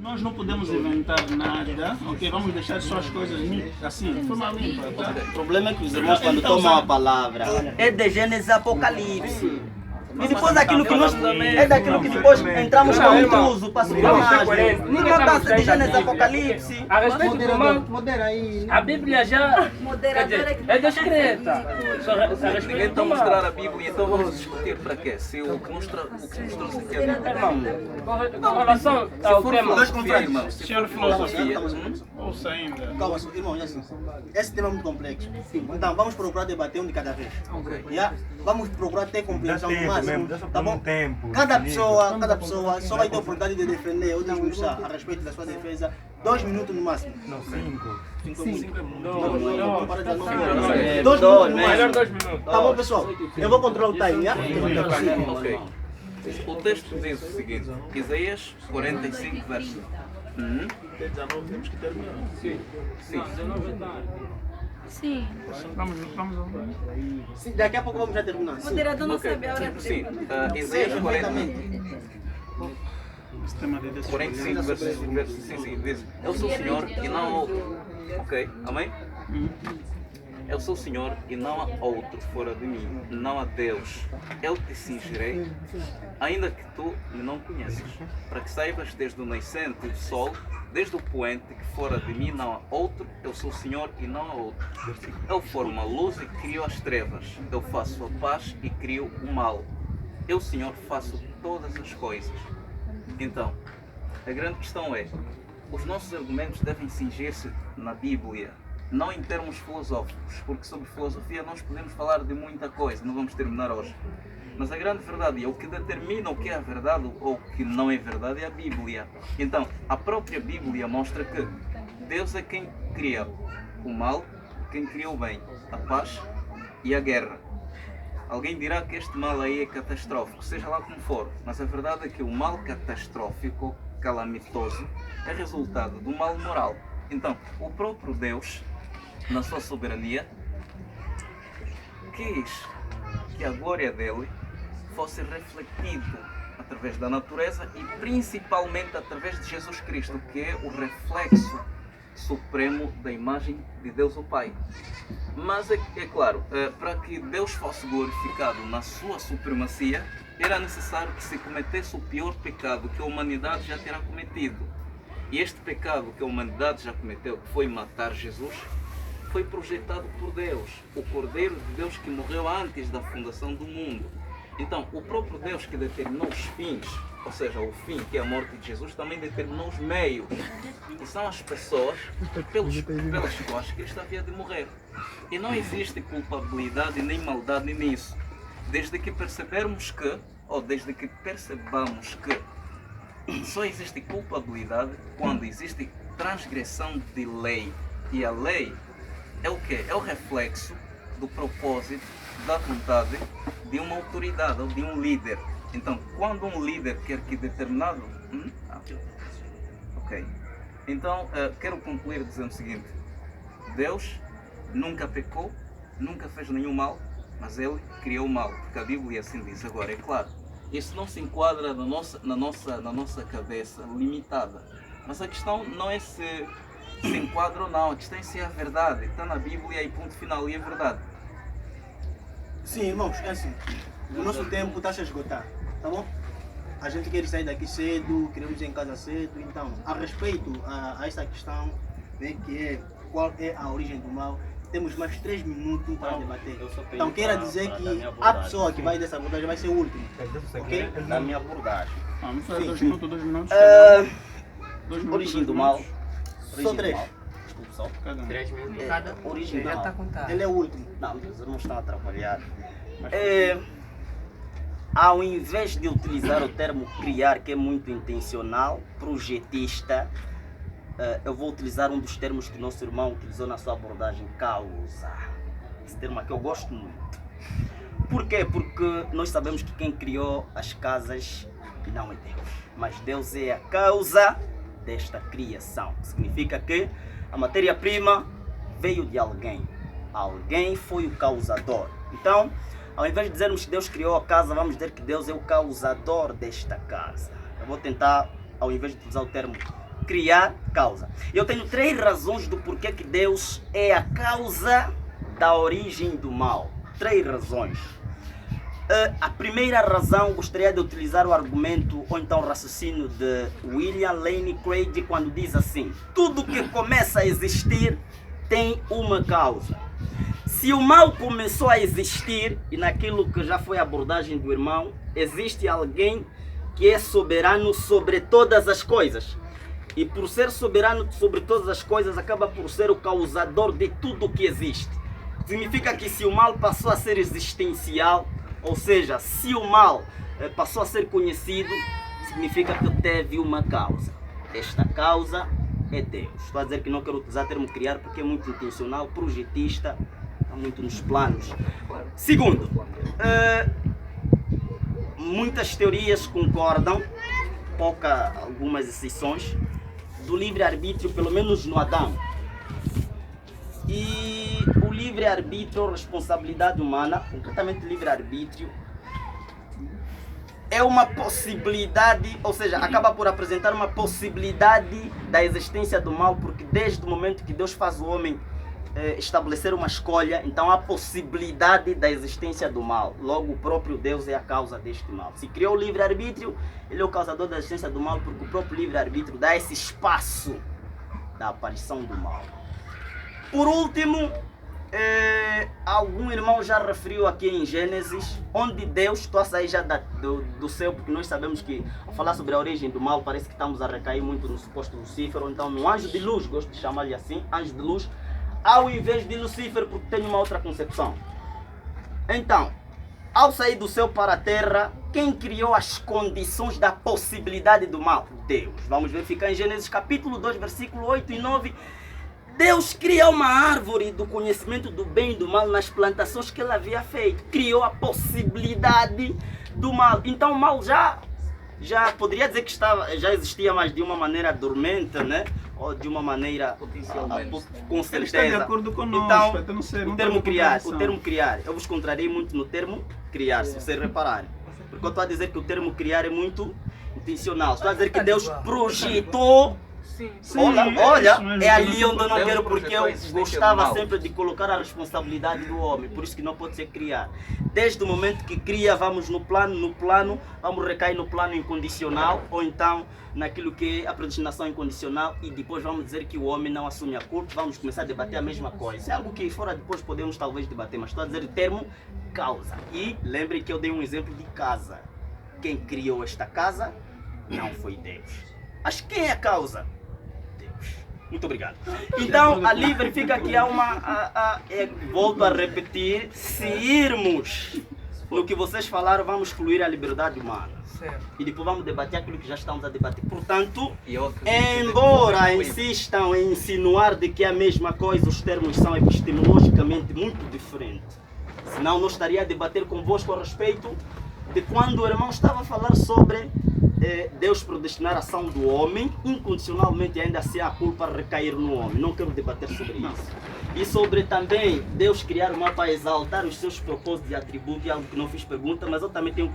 Nós não podemos inventar nada, ok? Vamos deixar só as coisas assim, de forma limpa, tá? O problema é que os irmãos, quando tomam a palavra, é de Gênesis e Apocalipse. E depois daquilo que nós. É daquilo que depois entramos com intruso para sublimagem. Não está de Gênesis e Apocalipse. A respeito do mal, a Bíblia já. Quer dizer, é discreta. Só a Ninguém respeito está a do mostrar mal. a Bíblia, então vamos discutir para quê? Se o que nos trouxe aqui é a Bíblia. Com relação ao tema. Filosofia, irmão. Se Senhor for filosofia, Ouça ainda. Calma, irmão, assim, esse tema é muito complexo. Então, vamos procurar debater um de cada vez. Yeah? Vamos procurar ter compreensão do máximo. Tá bom? Cada pessoa só vai ter a oportunidade de defender ou discursar a respeito da sua defesa 2 minutos no máximo. Não, 5. 2 minutos no Melhor máximo. 2 minutos. Tá bom, pessoal? Eu vou controlar o time, yeah? ok. O texto diz o seguinte, Isaías 45, verso 1. Até 19 temos que terminar. Sim. Sim. Vamos ouvir. Sim, daqui a pouco vamos já terminar. O Sim. moderador não Ok. sabe a hora de Sim. Isaías 45, verso 5 diz, eu sou o Senhor e não há outro. Ok? Amém? Eu sou o Senhor e não há outro fora de mim, não há Deus. Eu te cingirei, ainda que tu me não conheças, para que saibas desde o nascente do sol, desde o poente, que fora de mim não há outro, eu sou o Senhor e não há outro. Eu formo a luz e crio as trevas, eu faço a paz e crio o mal. Eu, Senhor, faço todas as coisas. Então, a grande questão é, os nossos argumentos devem cingir-se na Bíblia, não em termos filosóficos, porque sobre filosofia nós podemos falar de muita coisa, não vamos terminar hoje. Mas a grande verdade é o que determina o que é a verdade ou o que não é verdade é a Bíblia. Então, a própria Bíblia mostra que Deus é quem cria o mal, quem cria o bem, a paz e a guerra. Alguém dirá que este mal aí é catastrófico, seja lá como for, mas a verdade é que o mal catastrófico, calamitoso, é resultado do mal moral. Então, o próprio Deus, na sua soberania, quis que a glória dele fosse refletido através da natureza e principalmente através de Jesus Cristo, que é o reflexo supremo da imagem de Deus o Pai. Mas é claro, para que Deus fosse glorificado na sua supremacia, era necessário que se cometesse o pior pecado que a humanidade já terá cometido. E este pecado que a humanidade já cometeu, que foi matar Jesus, foi projetado por Deus, o Cordeiro de Deus que morreu antes da fundação do mundo. Então, o próprio Deus que determinou os fins, ou seja, o fim, que é a morte de Jesus, também determinou os meios. E são as pessoas pelas quais Cristo havia de morrer. E não existe culpabilidade nem maldade nisso. Desde que percebamos que, ou desde que percebamos que, só existe culpabilidade quando existe transgressão de lei. E a lei é o quê? É o reflexo do propósito, da vontade de uma autoridade ou de um líder. Então, quando um líder quer que determinado... Ok. Então, quero concluir dizendo o seguinte. Deus nunca pecou, nunca fez nenhum mal, mas Ele criou o mal, porque a Bíblia assim diz. Agora, é claro, isso não se enquadra na nossa cabeça limitada. Mas a questão não é se enquadra ou não, a questão é se é a verdade. Está na Bíblia e ponto final, e é verdade. Sim, irmãos, é assim. O nosso tempo está a se esgotar, tá bom? A gente quer sair daqui cedo, queremos ir em casa cedo. Então, a respeito a essa questão, né, que é qual é a origem do mal, temos mais 3 minutos para debater. Então, quero dizer que a pessoa que vai dessa abordagem vai ser o último. Ok? Da minha abordagem. Vamos fazer 2 minutos, 2 minutos. Origem do mal. Só 3. Desculpe só. Cada um. 3 minutos cada. Origem do mal. Ele é o último. Não, os irmãos estão atrapalhados. Ao invés de utilizar o termo criar, que é muito intencional, projetista, eu vou utilizar um dos termos que nosso irmão utilizou na sua abordagem, causa. Esse termo aqui eu gosto muito. Por quê? Porque nós sabemos que quem criou as casas não é Deus, mas Deus é a causa desta criação. Significa que a matéria-prima veio de alguém. Alguém foi o causador. Então, ao invés de dizermos que Deus criou a casa, vamos dizer que Deus é o causador desta casa. Eu vou tentar, ao invés de utilizar o termo criar causa. Eu tenho 3 razões do porquê que Deus é a causa da origem do mal. 3 razões. A primeira razão, gostaria de utilizar o argumento ou então o raciocínio de William Lane Craig quando diz assim: tudo que começa a existir tem uma causa. Se o mal começou a existir, e naquilo que já foi a abordagem do irmão, existe alguém que é soberano sobre todas as coisas. E por ser soberano sobre todas as coisas, acaba por ser o causador de tudo o que existe. Significa que se o mal passou a ser existencial, ou seja, se o mal passou a ser conhecido, significa que teve uma causa. Esta causa é Deus. Estou a dizer que não quero utilizar o termo criar porque é muito intencional, projetista, está muito nos planos. Segundo, muitas teorias concordam, algumas exceções, do livre-arbítrio, pelo menos no Adão. E o livre-arbítrio, responsabilidade humana, concretamente livre-arbítrio, é uma possibilidade, ou seja, acaba por apresentar uma possibilidade da existência do mal, porque desde o momento que Deus faz o homem estabelecer uma escolha, então há possibilidade da existência do mal. Logo, o próprio Deus é a causa deste mal. Se criou o livre-arbítrio, ele é o causador da existência do mal, porque o próprio livre-arbítrio dá esse espaço da aparição do mal. Por último, algum irmão já referiu aqui em Gênesis, onde Deus, estou a sair já do céu, porque nós sabemos que ao falar sobre a origem do mal, parece que estamos a recair muito no suposto Lucífero, ou então no anjo de luz, gosto de chamar-lhe assim, anjo de luz, ao invés de Lucífero, porque tem uma outra concepção. Então, ao sair do céu para a terra, quem criou as condições da possibilidade do mal? Deus. Vamos verificar em Gênesis capítulo 2, versículo 8 e 9. Deus cria uma árvore do conhecimento do bem e do mal nas plantações que ele havia feito. Criou a possibilidade do mal. Então o mal já poderia dizer que já existia, mas de uma maneira dormente, né? Ou de uma maneira com certeza. Ele está de acordo conosco, então, não sei, o termo criar, eu vos contrariei muito no termo criar, se vocês repararem. Porque eu estou a dizer que o termo criar é muito intencional. Estou a dizer que Deus projetou. Sim, Olha, isso é ali onde eu não Deus quero, porque eu projetou a existência gostava do mal. sempre de colocar a responsabilidade do homem, por isso que não pode ser criar. Desde o momento que cria, vamos no plano, vamos recair no plano incondicional, ou então naquilo que é a predestinação incondicional, e depois vamos dizer que o homem não assume a culpa, vamos começar a debater a mesma coisa. Isso é algo que fora depois podemos talvez debater, mas estou a dizer o termo causa. E lembrem que eu dei um exemplo de casa. Quem criou esta casa não foi Deus. Mas quem é a causa? Muito obrigado. Então, ali verifica que há volto a repetir, se irmos no que vocês falaram, vamos excluir a liberdade humana. E depois vamos debater aquilo que já estamos a debater. Portanto, embora insistam em insinuar de que é a mesma coisa, os termos são epistemologicamente muito diferentes. Senão, não estaria a debater convosco a respeito de quando o irmão estava a falar sobre Deus predestinar a ação do homem, incondicionalmente ainda assim a culpa recair no homem. Não quero debater sobre isso. E sobre também Deus criar o mal para exaltar os seus propósitos e atributos, é algo que não fiz pergunta, mas eu também tenho